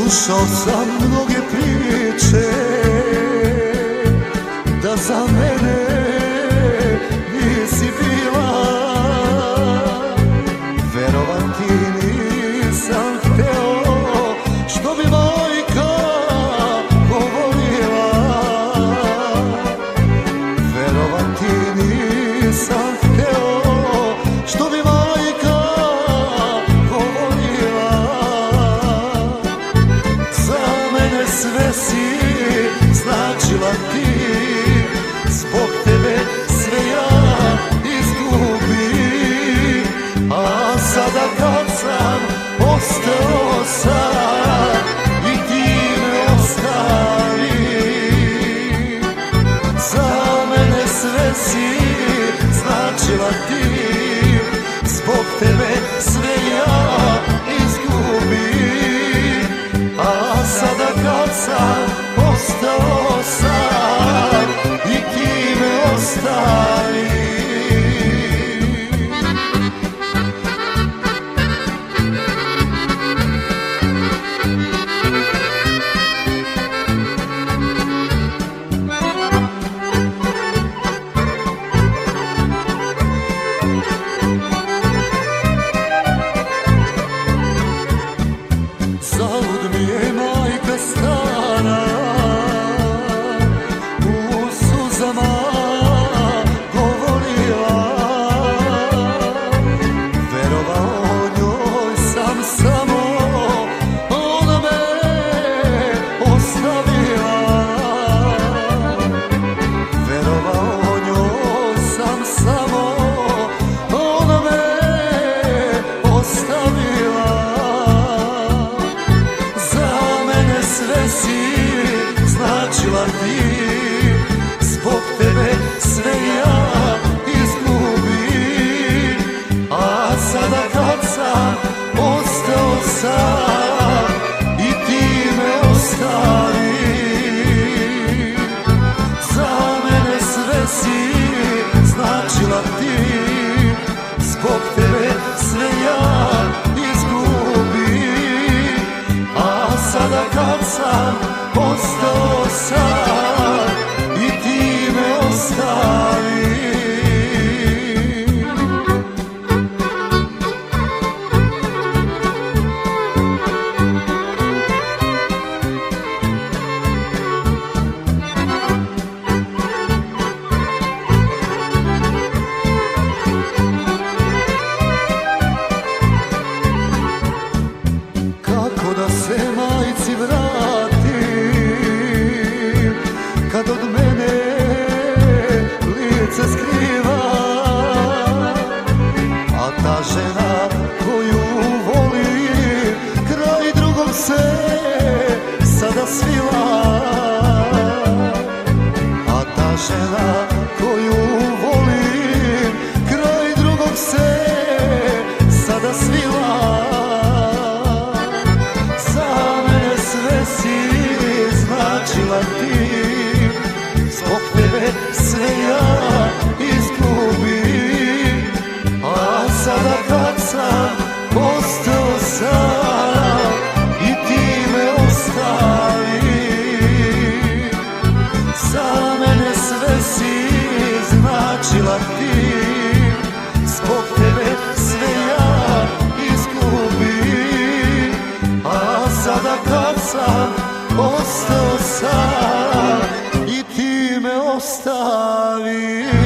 Slušao sam mnoge priče da za mene nisi bila, verovati nisam hteo što bi majka govorila, verovati nisam hteo što bi majka govorila. Za mene sve si značila ti, zbog tebe sve ja izgubim, a sada kad sam ostao sam i ti me ostavi. Za mene sve si značila ti, zbog tebe sve ja izgubim, a sada kad sam ostao sam i ti me ostavi. Zaud mi je majka stara u suzama govorila, verovao njoj sam samo, ona me ostavila. Verovao njoj sam samo, ona me ostavila. Sve si značila ti, zbog tebe sve ja izgubim, a sada kad sam ostao sam i ti me ostavi. Za mene sve si značila ti, zbog tebe sve ja izgubim, a sada kad sam ostao sam i ti me ostavi. Kako da se majci vratim kad od mene lice skriva, a ta žena koju volim kraj drugog se sada svila, a ta žena koju volim kraj drugog se sada svila. Sve si značila ti, zbog tebe sve ja izgubim, a sada kad sam ostao sam i ti me ostavi. Za mene sve si značila ti, zbog tebe sve ja izgubim, a sada kad sam ostao sam i ti me ostavi.